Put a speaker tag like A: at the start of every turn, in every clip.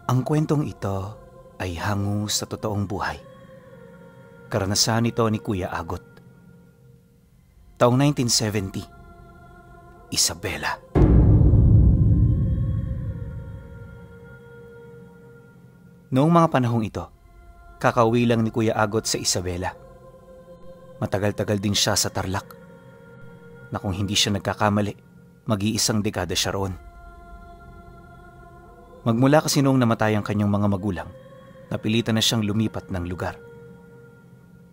A: Ang kwentong ito ay hango sa totoong buhay. Karanasan ito ni Kuya Agot. Taong 1970, Isabela. Noong mga panahong ito, kakauwi lang ni Kuya Agot sa Isabela. Matagal-tagal din siya sa Tarlac, na kung hindi siya nagkakamali, mag-iisang dekada siya roon. Magmula kasi noong namatay ang kanyang mga magulang, napilitan na siyang lumipat ng lugar.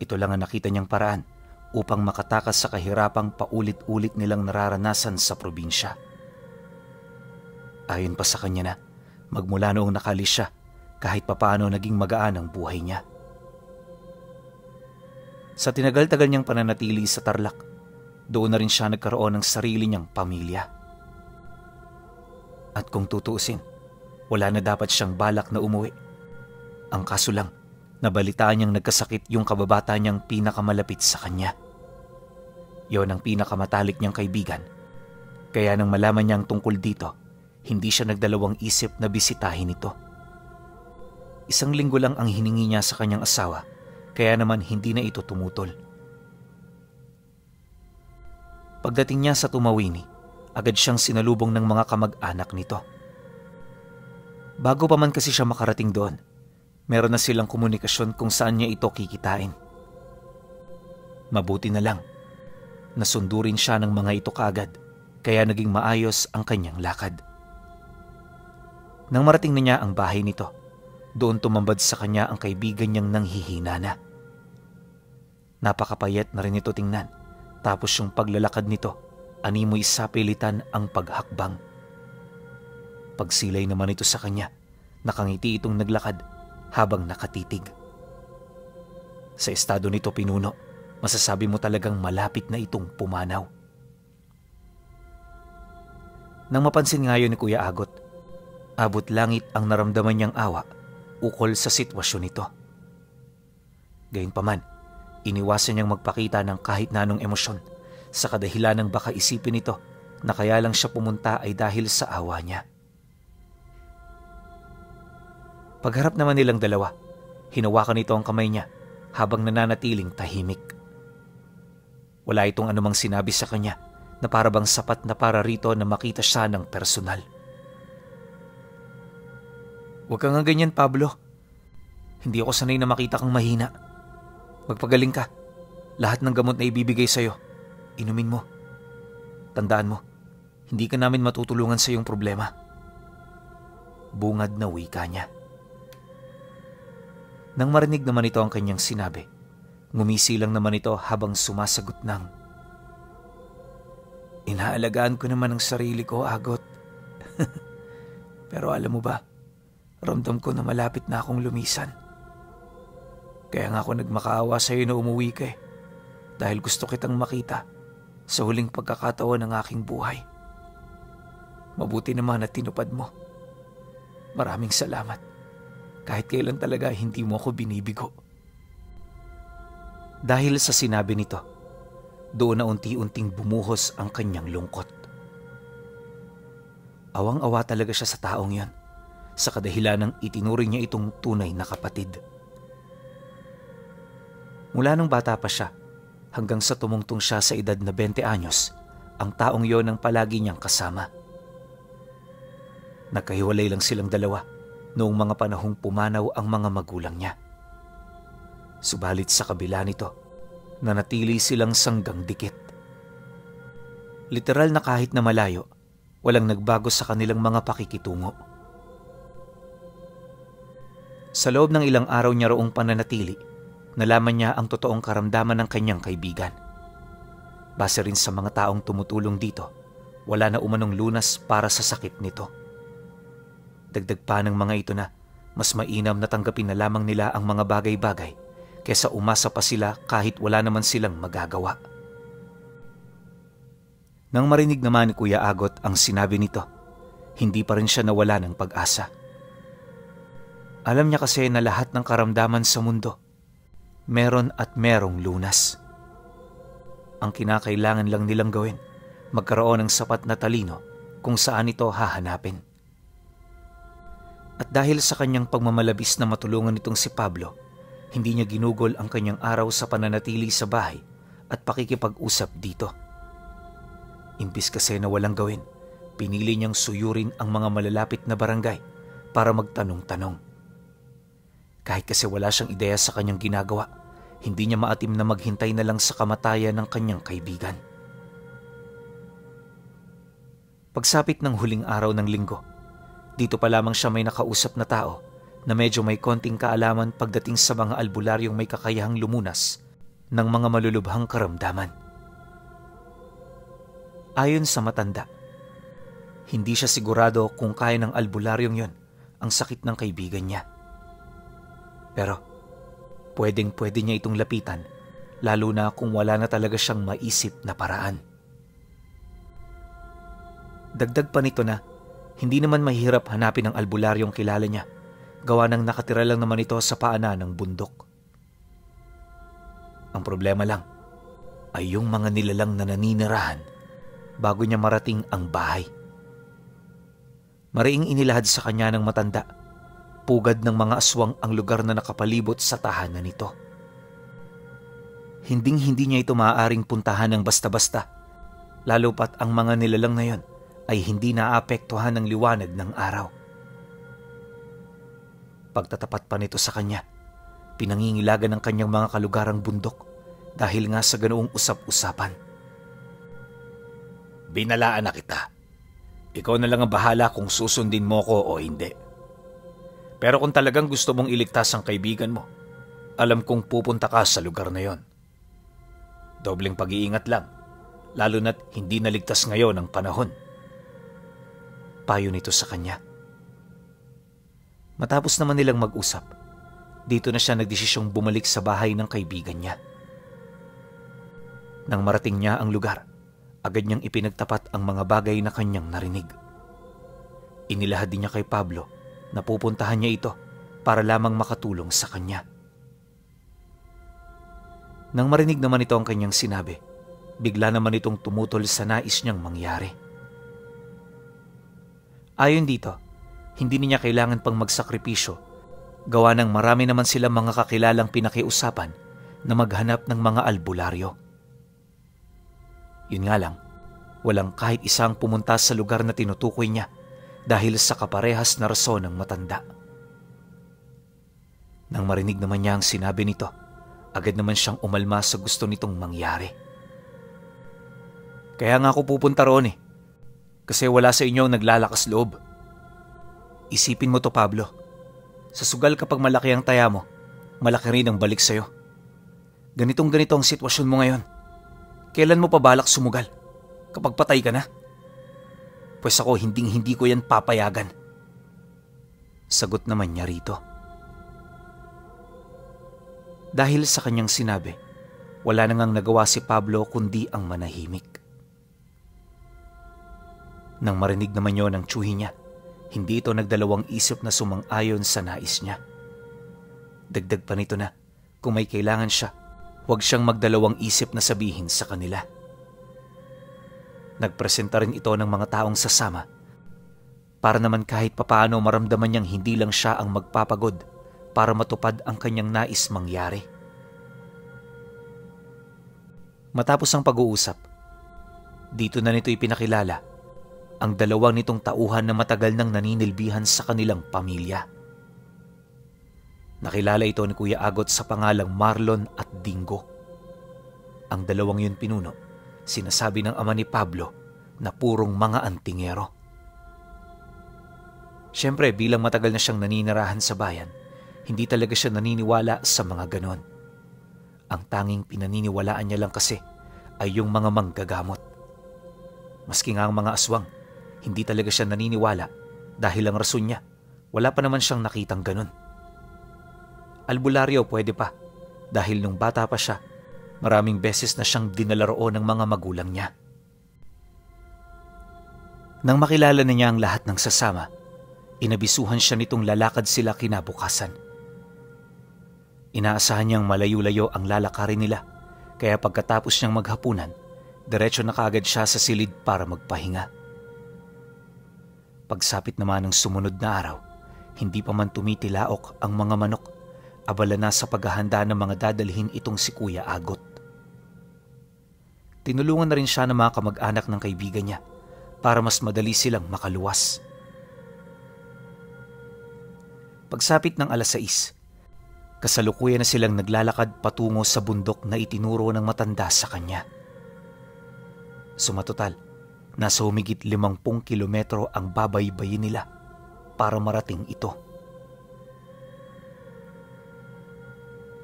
A: Ito lang ang nakita niyang paraan upang makatakas sa kahirapang paulit-ulit nilang nararanasan sa probinsya. Ayon pa sa kanya na, magmula noong nakalis siya, kahit papaano naging magaan ang buhay niya. Sa tinagal-tagal niyang pananatili sa Tarlac, doon na rin siya nagkaroon ng sarili niyang pamilya. At kung tutuusin, wala na dapat siyang balak na umuwi. Ang kaso lang, nabalitaan niyang nagkasakit yung kababata niyang pinakamalapit sa kanya. Yon ang pinakamatalik niyang kaibigan. Kaya nang malaman niyang tungkol dito, hindi siya nagdalawang isip na bisitahin ito. 1 linggo lang ang hiningi niya sa kanyang asawa, kaya naman hindi na ito tumutol. Pagdating niya sa Tumawini, agad siyang sinalubong ng mga kamag-anak nito. Bago pa man kasi siya makarating doon, meron na silang komunikasyon kung saan niya ito kikitain. Mabuti na lang, nasundo rin siya ng mga ito kaagad, kaya naging maayos ang kanyang lakad. Nang marating na niya ang bahay nito, doon tumambad sa kanya ang kaibigan niyang nanghihina na. Napakapayat na rin ito tingnan, tapos yung paglalakad nito, animoy sapilitan ang paghakbang. Pagsilay naman ito sa kanya, nakangiti itong naglakad habang nakatitig. Sa estado nito pinuno, masasabi mo talagang malapit na itong pumanaw. Nang mapansin ngayon ni Kuya Agot, abot langit ang naramdaman niyang awa ukol sa sitwasyon nito. Gayunpaman, iniwasan niyang magpakita ng kahit na anong emosyon sa kadahilan ng baka isipin nito na kaya lang siya pumunta ay dahil sa awa niya. Pagharap naman nilang dalawa, hinawakan nito ang kamay niya habang nananatiling tahimik. Wala itong anumang sinabi sa kanya na para bang sapat na para rito na makita siya ng personal. "Huwag kang nga ganyan, Pablo. Hindi ako sanay na makita kang mahina. Magpagaling ka. Lahat ng gamot na ibibigay sa'yo, inumin mo. Tandaan mo, hindi ka namin matutulungan sa iyong problema." Bungad na wika niya. Nang marinig naman ito ang kanyang sinabi, ngumisi lang naman ito habang sumasagot ng, "Inaalagaan ko naman ang sarili ko, Agot. Pero alam mo ba, ramdam ko na malapit na akong lumisan. Kaya nga ako nagmakaawa sa iyo na umuwi ka dahil gusto kitang makita sa huling pagkakataon ng aking buhay. Mabuti naman at tinupad mo. Maraming salamat. Kahit kailan talaga hindi mo ako binibigo." Dahil sa sinabi nito, doon na unti-unting bumuhos ang kanyang lungkot. Awang-awa talaga siya sa taong yan, sa kadahilan ng itinuring niya itong tunay na kapatid. Mula nung bata pa siya, hanggang sa tumungtong siya sa edad na 20 anyos, ang taong yon ang palagi niyang kasama. Nagkahiwalay lang silang dalawa noong mga panahong pumanaw ang mga magulang niya. Subalit sa kabila nito, nanatili silang sanggang dikit. Literal na kahit na malayo, walang nagbago sa kanilang mga pakikitungo. Sa loob ng ilang araw niya roong pananatili, nalaman niya ang totoong karamdaman ng kanyang kaibigan. Base rin sa mga taong tumutulong dito, wala na umanong lunas para sa sakit nito. Dagdag pa ng mga ito na mas mainam na tanggapin na lamang nila ang mga bagay-bagay kaysa umasa pa sila kahit wala naman silang magagawa. Nang marinig naman ni Kuya Agot ang sinabi nito, hindi pa rin siya nawala ng pag-asa. Alam niya kasi na lahat ng karamdaman sa mundo, meron at merong lunas. Ang kinakailangan lang nilang gawin, magkaroon ng sapat na talino kung saan ito hahanapin. At dahil sa kanyang pagmamalabis na matulungan nitong si Pablo, hindi niya ginugol ang kanyang araw sa pananatili sa bahay at pakikipag-usap dito. Imbis kasi na walang gawin, pinili niyang suyurin ang mga malalapit na barangay para magtanong-tanong. Kahit kasi wala siyang ideya sa kanyang ginagawa, hindi niya maatim na maghintay na lang sa kamatayan ng kanyang kaibigan. Pagsapit ng huling araw ng linggo, dito pa lamang siya may nakausap na tao na medyo may konting kaalaman pagdating sa mga albularyong may kakayahang lumunas ng mga malulubhang karamdaman. Ayon sa matanda, hindi siya sigurado kung kaya ng albularyong yon ang sakit ng kaibigan niya. Pero pwedeng-pwede niya itong lapitan, lalo na kung wala na talaga siyang maisip na paraan. Dagdag pa nito na hindi naman mahirap hanapin ang albularyong kilala niya, gawa ng nakatira lang naman ito sa paanan ng bundok. Ang problema lang ay yung mga nilalang na naninirahan bago niya marating ang bahay. Mariing inilahad sa kanya ng matanda, pugad ng mga aswang ang lugar na nakapalibot sa tahanan nito. Hinding-hindi niya ito maaaring puntahan ng basta-basta, lalo pat ang mga nilalang na yon ay hindi naapektuhan ng liwanag ng araw. Pagtatapat pa nito sa kanya, pinangingilagan ng kanyang mga kalugarang bundok dahil nga sa ganoong usap-usapan.
B: Binalaan na kita. Ikaw na lang ang bahala kung susundin mo ko o hindi. Pero kung talagang gusto mong iligtas ang kaibigan mo, alam kong pupunta ka sa lugar na yon. Dobleng pag-iingat lang, lalo na't hindi naligtas ngayon ang panahon.
A: Payo nito sa kanya. Matapos naman nilang mag-usap, dito na siya nagdesisyong bumalik sa bahay ng kaibigan niya. Nang marating niya ang lugar, agad niyang ipinagtapat ang mga bagay na kanyang narinig. Inilahad din niya kay Pablo na pupuntahan niya ito para lamang makatulong sa kanya. Nang marinig naman ito ang kanyang sinabi, bigla naman itong tumutol sa nais niyang mangyari. Ayon dito, hindi niya kailangan pang magsakripisyo, gawa ng marami naman silang mga kakilalang pinakiusapan na maghanap ng mga albularyo. Yun nga lang, walang kahit isang pumunta sa lugar na tinutukoy niya dahil sa kaparehas na rason ng matanda. Nang marinig naman niya ang sinabi nito, agad naman siyang umalma sa gusto nitong mangyari.
B: Kaya nga ako pupunta roon kasi wala sa inyo ang naglalakas loob.
A: Isipin mo to, Pablo. Sa sugal kapag malaki ang taya mo, malaki rin ang balik sa'yo. Ganitong-ganito ang sitwasyon mo ngayon. Kailan mo pa balak sumugal? Kapag patay ka na? Pues ako hinding-hindi ko yan papayagan. Sagot naman niya rito. Dahil sa kanyang sinabi, wala na ngang nagawa si Pablo kundi ang manahimik. Nang marinig naman yon ng tsuhi niya, hindi ito nagdalawang isip na sumang-ayon sa nais niya. Dagdag pa nito na, kung may kailangan siya, huwag siyang magdalawang isip na sabihin sa kanila. Nagpresenta rin ito ng mga taong sasama para naman kahit papaano maramdaman niyang hindi lang siya ang magpapagod para matupad ang kanyang nais mangyari. Matapos ang pag-uusap, dito na nito ipinakilala ang dalawang nitong tauhan na matagal nang naninilbihan sa kanilang pamilya. Nakilala ito ni Kuya Agot sa pangalang Marlon at Dingo. Ang dalawang yun pinuno, sinasabi ng ama ni Pablo na purong mga antingero. Siyempre, bilang matagal na siyang naninirahan sa bayan, hindi talaga siya naniniwala sa mga ganon. Ang tanging pinaniniwalaan niya lang kasi ay yung mga manggagamot. Maski nga ang mga aswang, hindi talaga siya naniniwala dahil ang rason niya, wala pa naman siyang nakitang ganon. Albularyo pwede pa dahil nung bata pa siya, maraming beses na siyang dinala roon ng mga magulang niya. Nang makilala na niya ang lahat ng sasama, inabisuhan siya nitong lalakad sila kinabukasan. Inaasahan niyang malayo-layo ang lalakarin nila, kaya pagkatapos niyang maghapunan, diretso na kaagad siya sa silid para magpahinga. Pagsapit naman ng sumunod na araw, Hindi pa man tumitilaok ang mga manok, abala na sa paghahanda ng mga dadalhin itong si Kuya Agot. Tinulungan na rin siya ng mga kamag-anak ng kaibigan niya para mas madali silang makaluwas. Pagsapit ng 6:00, kasalukuyan na silang naglalakad patungo sa bundok na itinuro ng matanda sa kanya. Sumatotal, nasa humigit 50 kilometro ang babaybayin nila para marating ito.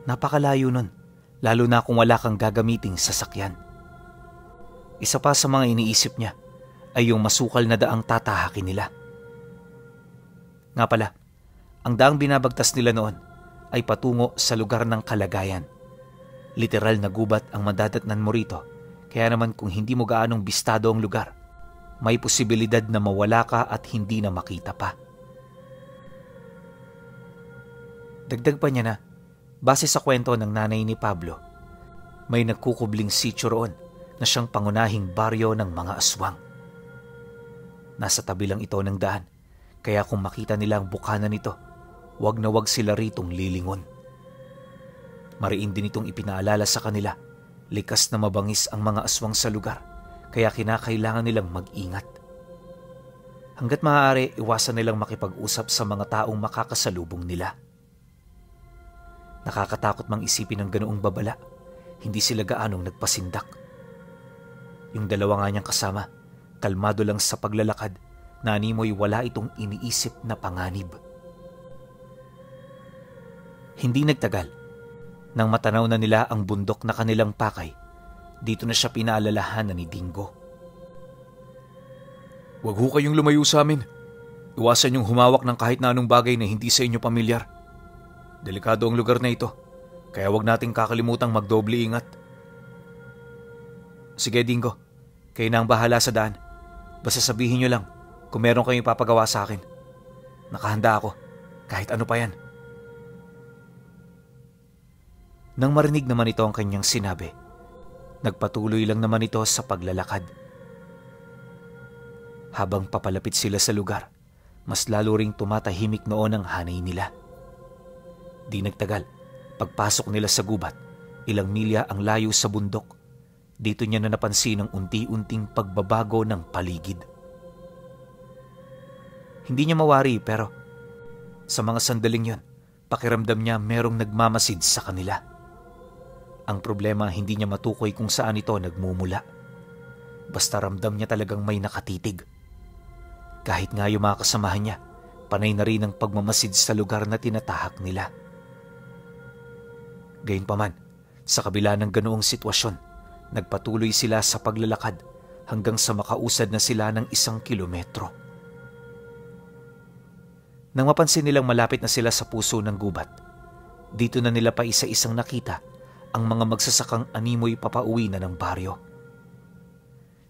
A: Napakalayo nun, lalo na kung wala kang gagamiting sasakyan. Isa pa sa mga iniisip niya ay yung masukal na daang tatahakin nila. Nga pala, ang daang binabagtas nila noon ay patungo sa lugar ng kalagayan. Literal na gubat ang madadatnan mo rito, kaya naman kung hindi mo gaanong bistado ang lugar, may posibilidad na mawala ka at hindi na makita pa. Dagdag pa niya na, base sa kwento ng nanay ni Pablo, may nagkukubling sityo roon na siyang pangunahing baryo ng mga aswang. Nasa tabi lang ito ng daan, kaya kung makita nila ang bukana nito, wag na wag sila ritong lilingon. Mariin din itong ipinaalala sa kanila, likas na mabangis ang mga aswang sa lugar, kaya kinakailangan nilang mag-ingat. Hanggat maaari, iwasan nilang makipag-usap sa mga taong makakasalubong nila. Nakakatakot mang isipin ng ganoong babala, hindi sila gaanong nagpasindak. Yung dalawa nga niyang kasama, kalmado lang sa paglalakad, na animoy wala itong iniisip na panganib. Hindi nagtagal, nang matanaw na nila ang bundok na kanilang pakay, dito na siya pinaalalahanan ni Dingo.
B: Huwag ho kayong lumayo sa amin. Iwasan yung humawak ng kahit na anong bagay na hindi sa inyo pamilyar. Delikado ang lugar na ito, kaya huwag nating kakalimutang magdoble ingat. Sige Dingo, kayo na ang bahala sa daan. Basta sabihin nyo lang kung meron kayong ipapagawa sa akin. Nakahanda ako, kahit ano pa yan.
A: Nang marinig naman ito ang kanyang sinabi, nagpatuloy lang naman ito sa paglalakad. Habang papalapit sila sa lugar, mas lalo ring tumatahimik noon ang hanay nila. Di nagtagal, pagpasok nila sa gubat, ilang milya ang layo sa bundok. Dito niya na napansin ang unti-unting pagbabago ng paligid. Hindi niya mawari pero sa mga sandaling yon, pakiramdam niya merong nagmamasid sa kanila. Ang problema, hindi niya matukoy kung saan ito nagmumula. Basta ramdam niya talagang may nakatitig. Kahit nga yung mga kasamahan niya, panay na rin ang pagmamasid sa lugar na tinatahak nila. Gayunpaman, sa kabila ng ganoong sitwasyon, nagpatuloy sila sa paglalakad hanggang sa makausad na sila ng 1 kilometro. Nang mapansin nilang malapit na sila sa puso ng gubat, dito na nila pa isa-isang nakita ang mga magsasakang animoy papauwi na ng baryo.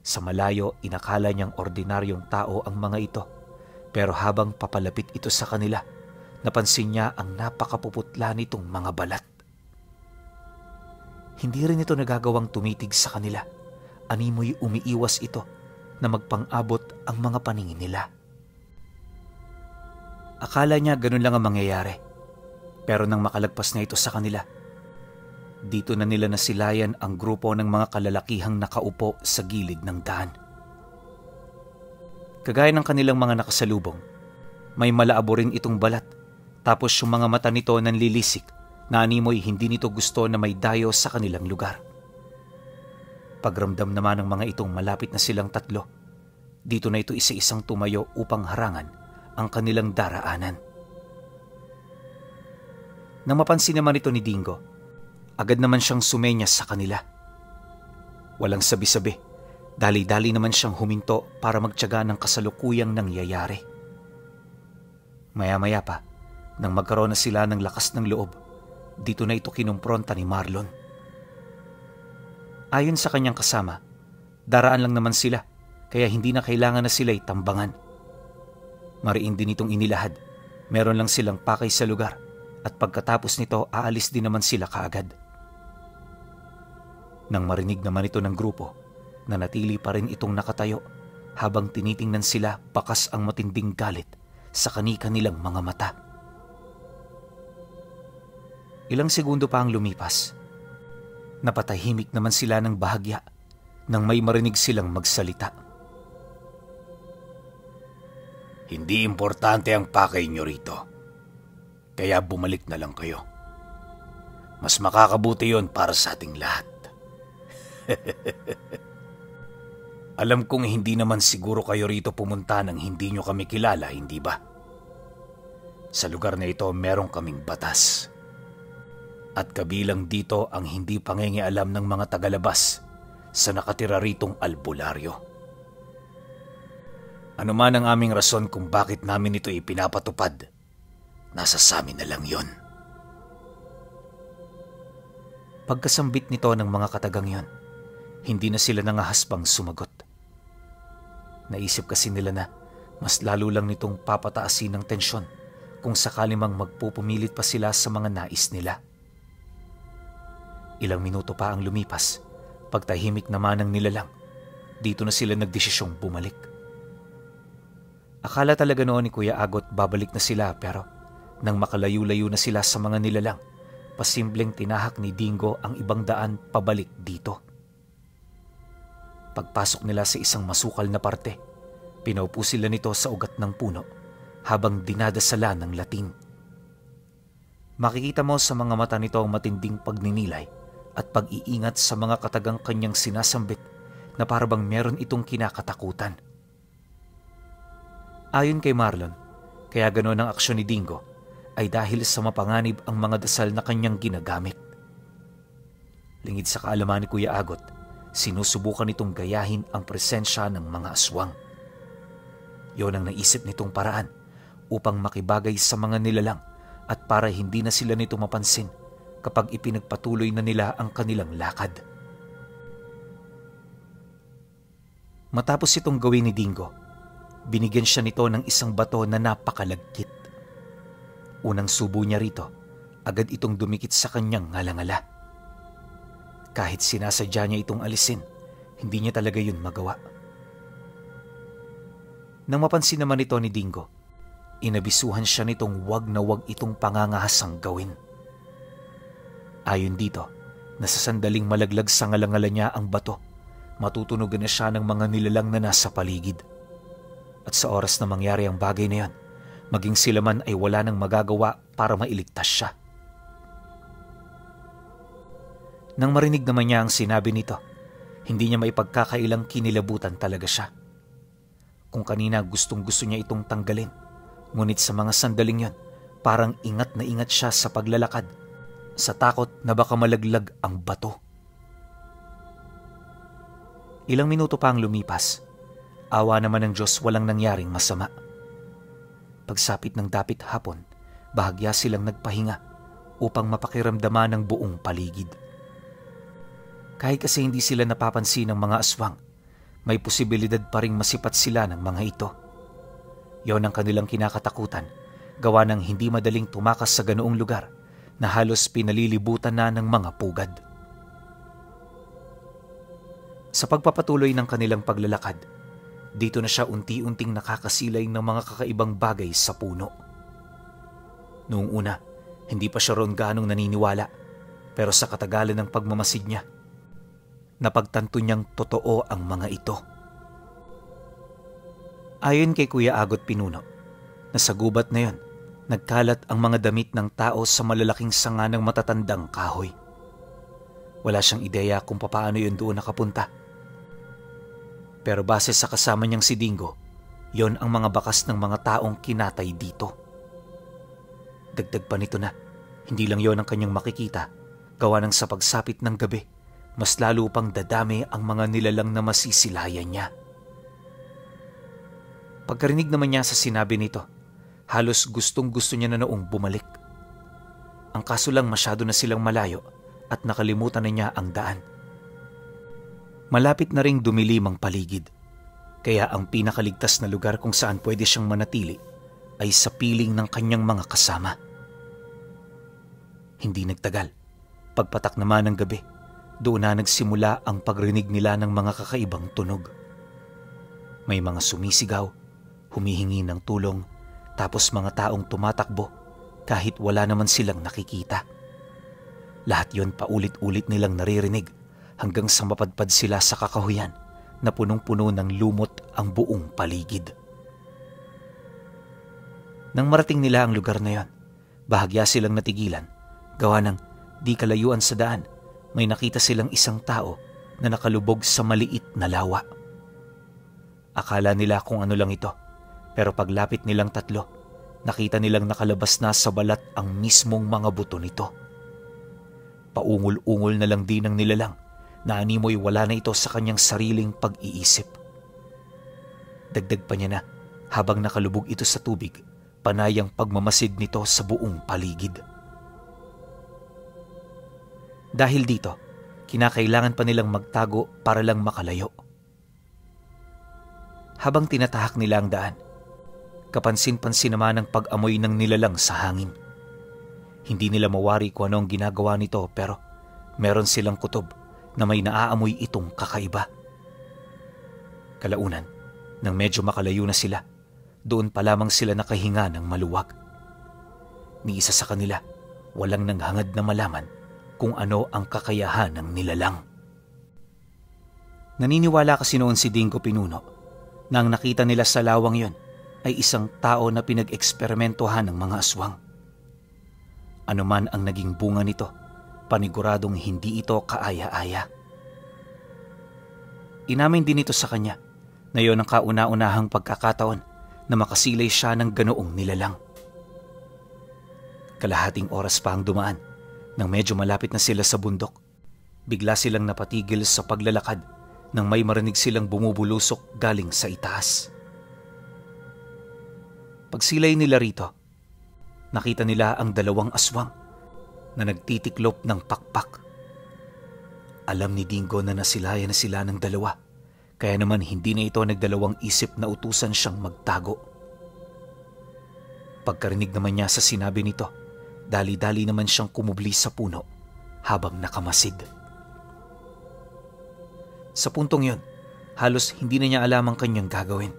A: Sa malayo, inakala niyang ordinaryong tao ang mga ito, pero habang papalapit ito sa kanila, napansin niya ang napakapuputla nitong mga balat. Hindi rin ito nagagawang tumitig sa kanila. Animoy umiiwas ito na magpang-abot ang mga paningin nila. Akala niya ganun lang ang mangyayari, pero nang makalagpas na ito sa kanila, dito na nila nasilayan ang grupo ng mga kalalakihang nakaupo sa gilid ng daan. Kagaya ng kanilang mga nakasalubong, may malaabo rin itong balat, tapos yung mga mata nito nanlilisik na animoy hindi nito gusto na may dayo sa kanilang lugar. Pagramdam naman ng mga itong malapit na silang tatlo, dito na ito isa-isang tumayo upang harangan ang kanilang daraanan. Nang mapansin naman ito ni Dingo, agad naman siyang sumenyas sa kanila. Walang sabi-sabi, dali-dali naman siyang huminto para magtiyaga ng kasalukuyang nangyayari. Maya-maya pa, nang magkaroon na sila ng lakas ng loob, dito na ito kinumpronta ni Marlon. Ayon sa kanyang kasama, daraan lang naman sila, kaya hindi na kailangan na sila'y tambangan. Mariin din itong inilahad, meron lang silang pakay sa lugar, at pagkatapos nito aalis din naman sila kaagad. Nang marinig naman ito ng grupo, nanatili pa rin itong nakatayo habang tinitingnan sila bakas ang matinding galit sa kani-kanilang mga mata. Ilang segundo pa ang lumipas. Napatahimik naman sila ng bahagya nang may marinig silang magsalita.
B: Hindi importante ang pakay nyo rito. Kaya bumalik na lang kayo. Mas makakabuti yon para sa ating lahat. Alam kong hindi naman siguro kayo rito pumunta nang hindi nyo kami kilala, hindi ba? Sa lugar na ito meron kaming batas. At kabilang dito ang hindi pangingialam ng mga tagalabas sa nakatira ritong albularyo. Ano man ang aming rason kung bakit namin ito ipinapatupad, nasa samin na lang yon.
A: Pagkasambit nito ng mga katagang yon, hindi na sila nangahasbang sumagot. Naisip kasi nila na mas lalo lang nitong papataasin ng tensyon kung sakali mang magpupumilit pa sila sa mga nais nila. Ilang minuto pa ang lumipas, pagtahimik naman ng nilalang, dito na sila nagdesisyong bumalik. Akala talaga noon ni Kuya Agot babalik na sila pero nang makalayo-layo na sila sa mga nilalang, pasimpleng tinahak ni Dingo ang ibang daan pabalik dito. Pagpasok nila sa isang masukal na parte, pinaupo sila nito sa ugat ng puno habang dinadasala ng lating. Makikita mo sa mga mata nito ang matinding pagninilay at pag-iingat sa mga katagang kanyang sinasambit na parabang meron itong kinakatakutan. Ayon kay Marlon, kaya ganoon ang aksyon ni Dingo ay dahil sa mapanganib ang mga dasal na kanyang ginagamit. Lingid sa kaalaman ni Kuya Agot, sinusubukan nitong gayahin ang presensya ng mga aswang. Yon ang naisip nitong paraan upang makibagay sa mga nilalang at para hindi na sila nito mapansin kapag ipinagpatuloy na nila ang kanilang lakad. Matapos itong gawin ni Dingo, binigyan siya nito ng isang bato na napakalagkit. Unang subo niya rito, agad itong dumikit sa kanyang ngalangala. Kahit sinasadya niya itong alisin, hindi niya talaga yun magawa. Nang mapansin naman ito ni Dingo, inabisuhan siya nitong wag na wag itong pangangahasang gawin. Ayon dito, nasa sandaling malaglag sa ngalangala niya ang bato, matutunugan na siya ng mga nilalang na nasa paligid. At sa oras na mangyari ang bagay na yan, maging sila man ay wala nang magagawa para mailigtas siya. Nang marinig naman niya ang sinabi nito, hindi niya maipagkakailang kinilabutan talaga siya. Kung kanina gustong-gusto niya itong tanggalin, ngunit sa mga sandaling yon, parang ingat na ingat siya sa paglalakad, sa takot na baka malaglag ang bato. Ilang minuto pa ang lumipas. Awa naman ng Diyos, walang nangyaring masama. Pagsapit ng dapit hapon, bahagya silang nagpahinga upang mapakiramdaman ng buong paligid. Kahit kasi hindi sila napapansin ng mga aswang, may posibilidad pa ring masipat sila ng mga ito. Yon ang kanilang kinakatakutan, gawa ng hindi madaling tumakas sa ganoong lugar na halos pinalilibutan na ng mga pugad. Sa pagpapatuloy ng kanilang paglalakad, dito na siya unti-unting nakakasilay ng mga kakaibang bagay sa puno. Noong una, hindi pa siya roon ganong naniniwala, pero sa katagalan ng pagmamasid niya, napagtanto niyang totoo ang mga ito. Ayon kay Kuya Agot Pinuno, na sa gubat na yon, nagkalat ang mga damit ng tao sa malalaking sanga ng matatandang kahoy. Wala siyang ideya kung paano yun doon nakapunta. Pero base sa kasama niyang si Dingo, yon ang mga bakas ng mga taong kinatay dito. Dagdag pa nito na, hindi lang yon ang kanyang makikita, gawa ng sa pagsapit ng gabi, mas lalo pang dadami ang mga nilalang na masisilayan niya. Pagkarinig naman niya sa sinabi nito, halos gustong-gusto niya na noong bumalik. Ang kaso lang masyado na silang malayo at nakalimutan na niya ang daan. Malapit na ring dumilim ang paligid, kaya ang pinakaligtas na lugar kung saan pwede siyang manatili ay sa piling ng kanyang mga kasama. Hindi nagtagal, pagpatak naman ng gabi, doon na nagsimula ang pagrinig nila ng mga kakaibang tunog. May mga sumisigaw, humihingi ng tulong, tapos mga taong tumatakbo kahit wala naman silang nakikita. Lahat yon paulit-ulit nilang naririnig hanggang sa mapadpad sila sa kakahuyan na punong-puno ng lumot ang buong paligid. Nang marating nila ang lugar na yon, bahagya silang natigilan. Gawa ng di kalayuan sa daan, may nakita silang isang tao na nakalubog sa maliit na lawa. Akala nila kung ano lang ito, pero paglapit nilang tatlo, nakita nilang nakalabas na sa balat ang mismong mga buto nito. Paungol-ungol na lang din ang nilalang na animoy wala na ito sa kanyang sariling pag-iisip. Dagdag pa niya na habang nakalubog ito sa tubig, panay ang pagmamasid nito sa buong paligid. Dahil dito, kinakailangan pa nilang magtago para lang makalayo. Habang tinatahak nila ang daan, kapansin-pansin naman ang pag-amoy ng nilalang sa hangin. Hindi nila mawari kung ano ang ginagawa nito pero meron silang kutob na may naaamoy itong kakaiba. Kalaunan, nang medyo makalayo na sila, doon pa lamang sila nakahinga ng maluwag. Ni isa sa kanila, walang nanghangad na malaman kung ano ang kakayahan ng nilalang. Naniniwala kasi noon si Dingo Pinuno na ang nakita nila sa lawang yon ay isang tao na pinag-eksperimentohan ng mga aswang. Ano man ang naging bunga nito, paniguradong hindi ito kaaya-aya. Inamin din ito sa kanya na yon ang kauna-unahang pagkakataon na makasilay siya ng ganoong nilalang. Kalahating oras pa ang dumaan nang medyo malapit na sila sa bundok. Bigla silang napatigil sa paglalakad nang may marinig silang bumubulusok galing sa itaas. Pagsilay nila rito, nakita nila ang dalawang aswang na nagtitiklop ng pakpak. Alam ni Dingo na nasilayan na sila ng dalawa, kaya naman hindi na ito nagdalawang isip na utusan siyang magtago. Pagkarinig naman niya sa sinabi nito, dali-dali naman siyang kumubli sa puno habang nakamasid. Sa puntong yon, halos hindi na niya alam ang kanyang gagawin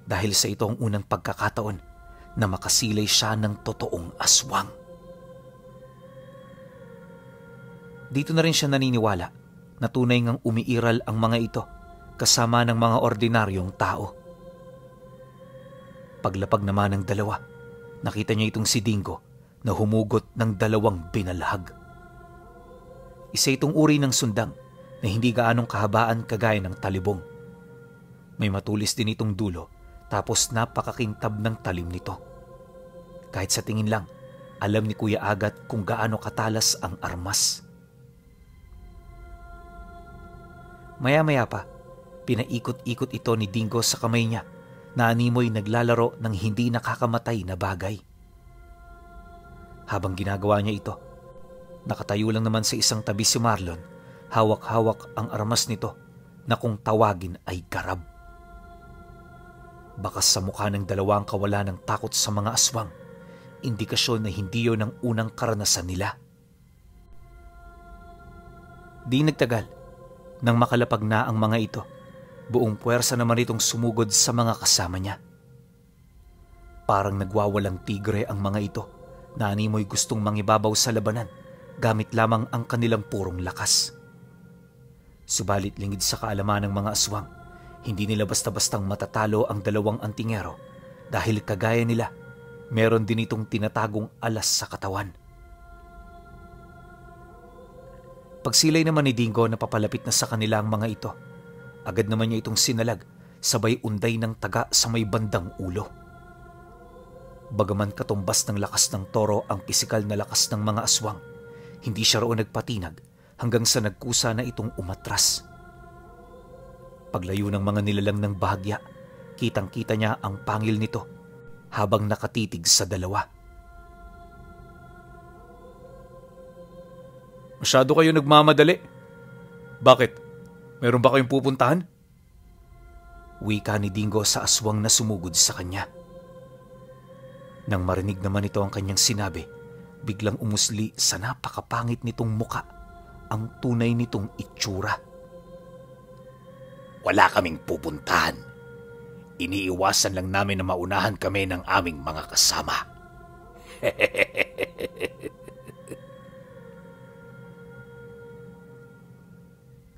A: dahil sa ito ang unang pagkakataon na makasilay siya ng totoong aswang. Dito na rin siya naniniwala na tunay ngang umiiral ang mga ito kasama ng mga ordinaryong tao. Paglapag naman ng dalawa, nakita niya itong si Dingo na humugot ng dalawang binalhag. Isa itong uri ng sundang na hindi gaanong kahabaan kagaya ng talibong. May matulis din itong dulo tapos napakakintab ng talim nito. Kahit sa tingin lang, alam ni Kuya Agat kung gaano katalas ang armas. Maya-maya pa, pinaikot-ikot ito ni Dingo sa kamay niya na animoy naglalaro ng hindi nakakamatay na bagay. Habang ginagawa niya ito, nakatayo lang naman sa isang tabi si Marlon, hawak-hawak ang armas nito na kung tawagin ay garab. Bakas sa mukha ng dalawa ang kawalan ng takot sa mga aswang, indikasyon na hindi yon ang unang karanasan nila. Di nagtagal, nang makalapag na ang mga ito, buong puwersa naman itong sumugod sa mga kasama niya. Parang nagwawalang tigre ang mga ito na animoy gustong mangibabaw sa labanan gamit lamang ang kanilang purong lakas. Subalit lingid sa kaalaman ng mga aswang, hindi nila basta-bastang matatalo ang dalawang antingero dahil kagaya nila, meron din itong tinatagong alas sa katawan. Pagsilay naman ni Dingo na papalapit na sa kanila ang mga ito, agad naman niya itong sinalag sabay unday ng taga sa may bandang ulo. Bagaman katumbas ng lakas ng toro ang pisikal na lakas ng mga aswang, hindi siya roon nagpatinag hanggang sa nagkusa na itong umatras. Paglayo ng mga nilalang ng bahagya, kitang-kita niya ang pangil nito habang nakatitig sa dalawa.
B: Masyado kayo nagmamadali. Bakit? Meron ba kayong pupuntahan?
A: Wika ni Dingo sa aswang na sumugod sa kanya. Nang marinig naman ito ang kanyang sinabi, biglang umusli sa napakapangit nitong muka ang tunay nitong itsura.
C: Wala kaming pupuntahan.
B: Iniiwasan lang namin na maunahan kami ng aming mga kasama.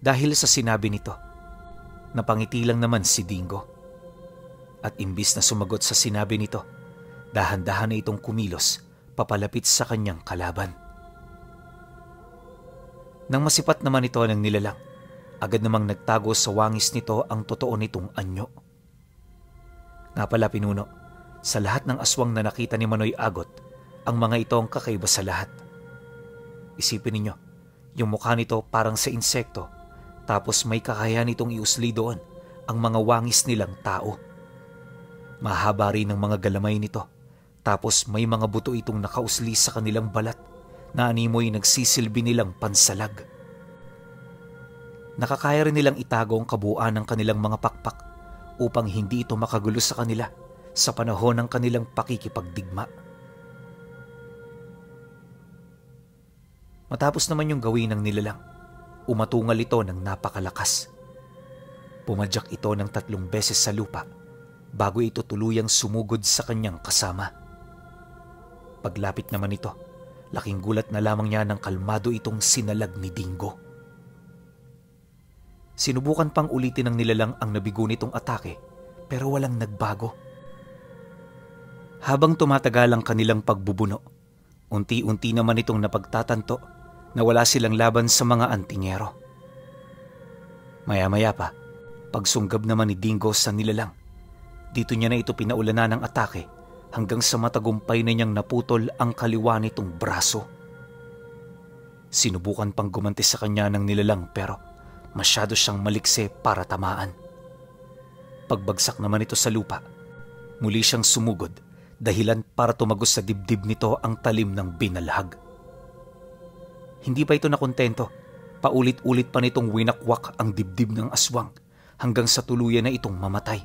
A: Dahil sa sinabi nito, napangiti lang naman si Dingo. At imbis na sumagot sa sinabi nito, dahan-dahan na itong kumilos papalapit sa kanyang kalaban. Nang masipat naman ito ng nilalang, agad namang nagtago sa wangis nito ang totoo nitong anyo. Nga pala Pinuno, sa lahat ng aswang na nakita ni Manoy Agot, ang mga ito ang kakaiba sa lahat. Isipin ninyo, yung mukha nito parang sa insekto, tapos may kakayahan itong iusli doon ang mga wangis nilang tao. Mahaba rin ang mga galamay nito, tapos may mga buto itong nakausli sa kanilang balat na animoy nagsisilbi nilang pansalag. Nakakaya rin nilang itago ang kabuuan ng kanilang mga pakpak upang hindi ito makagulo sa kanila sa panahon ng kanilang pakikipagdigma. Matapos naman yung gawin ng nilalang, umatungal ito ng napakalakas. Pumadyak ito ng 3 beses sa lupa bago ito tuluyang sumugod sa kanyang kasama. Paglapit naman ito, laking gulat na lamang niya nang kalmado itong sinalag ni Dingo. Sinubukan pang ulitin ng nilalang ang nabigo nitong atake pero walang nagbago. Habang tumatagal ang kanilang pagbubuno, unti-unti naman itong napagtatanto na wala silang laban sa mga antingero. Maya-maya pa, pagsunggab naman ni Dingo sa nilalang, dito niya na ito pinaulanan ng atake hanggang sa matagumpay na niyang naputol ang kaliwa nitong braso. Sinubukan pang gumanti sa kanya ng nilalang pero masyado siyang malikse para tamaan. Pagbagsak naman ito sa lupa, muli siyang sumugod dahilan para tumagos sa dibdib nito ang talim ng binalhag. Hindi pa ito nakontento, paulit-ulit pa nitong winakwak ang dibdib ng aswang hanggang sa tuluyan na itong mamatay.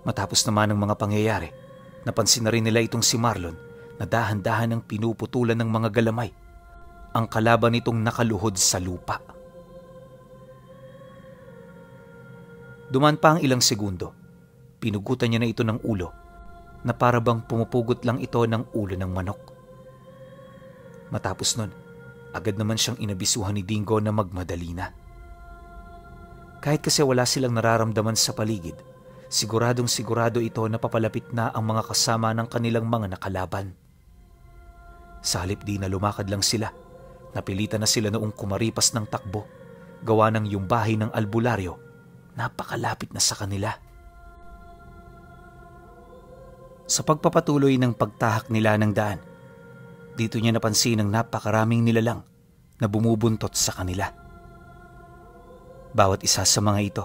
A: Matapos naman ang mga pangyayari, napansin na rin nila itong si Marlon na dahan-dahan ang pinuputulan ng mga galamay, ang kalaban nitong nakaluhod sa lupa. Duman pa ang ilang segundo, pinugutan niya na ito ng ulo na para bang pumupugot lang ito ng ulo ng manok. Matapos nun, agad naman siyang inabisuhan ni Dingo na magmadali na. Kahit kasi wala silang nararamdaman sa paligid, siguradong sigurado ito na papalapit na ang mga kasama ng kanilang mga nakalaban. Sa halip di na lumakad lang sila, napilitan na sila noong kumaripas ng takbo, gawa ng yung bahay ng albularyo, napakalapit na sa kanila. Sa pagpapatuloy ng pagtahak nila ng daan, dito niya napansin ang napakaraming nilalang na bumubuntot sa kanila. Bawat isa sa mga ito,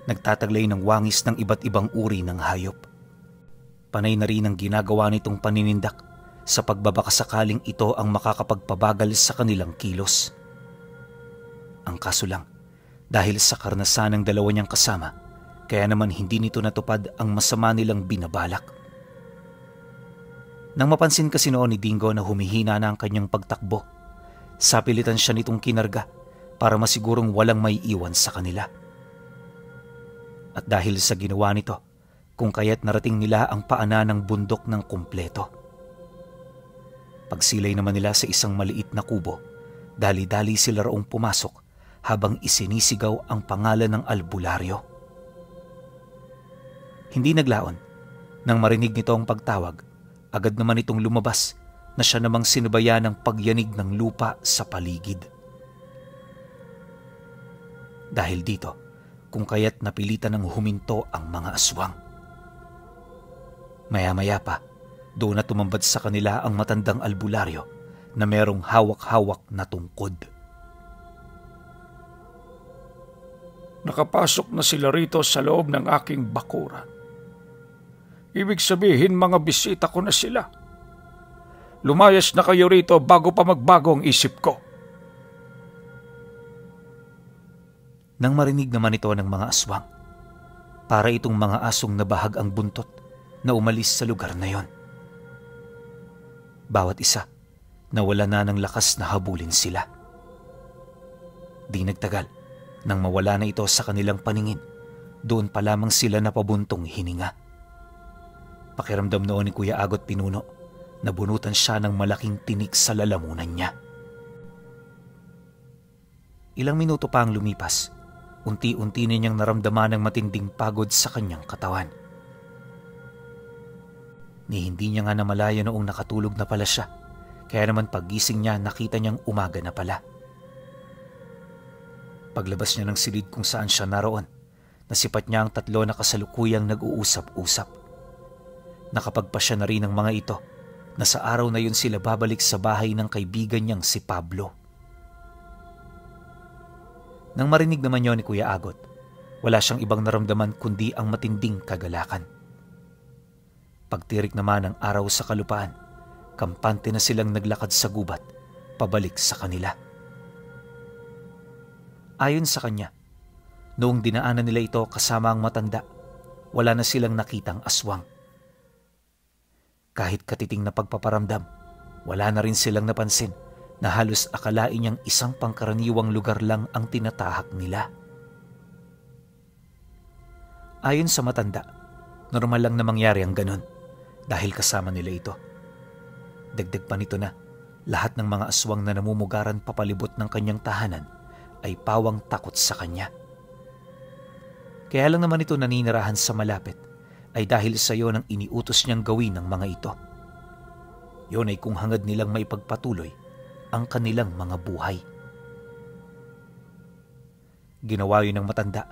A: nagtataglay ng wangis ng iba't ibang uri ng hayop. Panay na rin ang ginagawa nitong paninindak sa pagbabakasakaling ito ang makakapagpabagal sa kanilang kilos. Ang kaso lang, dahil sa karanasan ng dalawa niyang kasama, kaya naman hindi nito natupad ang masama nilang binabalak. Nang mapansin kasi noon ni Dingo na humihina na ang kanyang pagtakbo, sapilitan siya nitong kinarga para masigurong walang may iwan sa kanila. At dahil sa ginawa nito, kung kaya't narating nila ang paanan ng bundok ng kumpleto. Pagsilay naman nila sa isang maliit na kubo, dali-dali sila raong pumasok habang isinisigaw ang pangalan ng albularyo. Hindi naglaon, nang marinig nito ang pagtawag, agad naman itong lumabas na siya namang sinubayan ng pagyanig ng lupa sa paligid. Dahil dito, kung kaya't napilitan ng huminto ang mga aswang. Maya-maya pa, doon na tumambad sa kanila ang matandang albularyo na merong hawak-hawak na tungkod.
C: Nakapasok na sila rito sa loob ng aking bakuran. Ibig sabihin mga bisita ko na sila. Lumayas na kayo rito bago pa magbago ang isip ko.
A: Nang marinig naman ito ng mga aswang, para itong mga asong nabahag ang buntot na umalis sa lugar na yon. Bawat isa, nawala na ng lakas na habulin sila. Di nagtagal, nang mawala na ito sa kanilang paningin, doon pa lamang sila napabuntong hininga. Pakiramdam noon ni Kuya Agot Pinuno, nabunutan siya ng malaking tinik sa lalamunan niya. Ilang minuto pa ang lumipas, unti-unti niyang naramdaman ng matinding pagod sa kanyang katawan. Ni hindi niya nga namalaya noong nakatulog na pala siya, kaya naman paggising niya nakita niyang umaga na pala. Paglabas niya ng silid kung saan siya naroon, nasipat niya ang 3 na kasalukuyang nag-uusap-usap. Nakapagpasya na rin ang mga ito na sa araw na yun sila babalik sa bahay ng kaibigan niyang si Pablo. Nang marinig naman yun ni Kuya Agot, wala siyang ibang naramdaman kundi ang matinding kagalakan. Pagtirik naman ng araw sa kalupaan, kampante na silang naglakad sa gubat, pabalik sa kanila. Ayon sa kanya, noong dinaanan nila ito kasama ang matanda, wala na silang nakitang aswang. Kahit katiting na pagpaparamdam, wala na rin silang napansin na halos akalain niyang isang pangkaraniwang lugar lang ang tinatahak nila. Ayon sa matanda, normal lang na mangyari ang ganon dahil kasama nila ito. Dagdag pa nito na lahat ng mga aswang na namumugaran papalibot ng kanyang tahanan ay pawang takot sa kanya. Kaya lang naman ito naninirahan sa malapit ay dahil sa iyo ng iniutos niyang gawin ng mga ito. Yun ay kung hangad nilang maipagpatuloy ang kanilang mga buhay. Ginawa yun ng matanda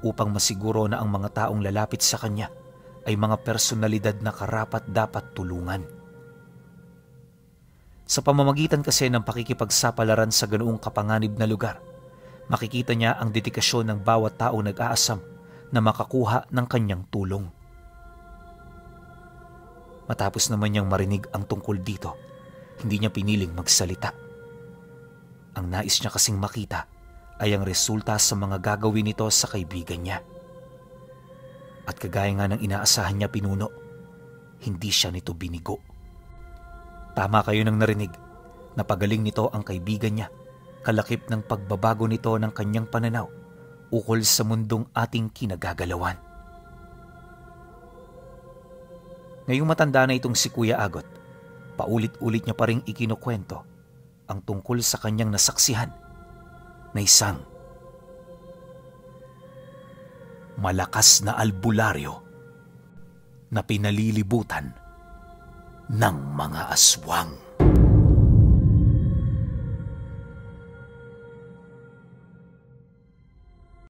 A: upang masiguro na ang mga taong lalapit sa kanya ay mga personalidad na karapat-dapat tulungan. Sa pamamagitan kasi ng pakikipagsapalaran sa ganoong kapanganib na lugar, makikita niya ang dedikasyon ng bawat tao nag-aasam na makakuha ng kanyang tulong. Matapos naman niyang marinig ang tungkol dito, hindi niya piniling magsalita. Ang nais niya kasing makita ay ang resulta sa mga gagawin nito sa kaibigan niya. At kagaya nga ng inaasahan niya Pinuno, hindi siya nito binigo. Tama kayo nang narinig, napagaling nito ang kaibigan niya, kalakip ng pagbabago nito ng kanyang pananaw ukol sa mundong ating kinagagalawan. Ngayong matanda na itong si Kuya Agot, paulit-ulit niya pa ring ikinukwento ang tungkol sa kanyang nasaksihan na isang malakas na albularyo na pinalilibutan ng mga aswang.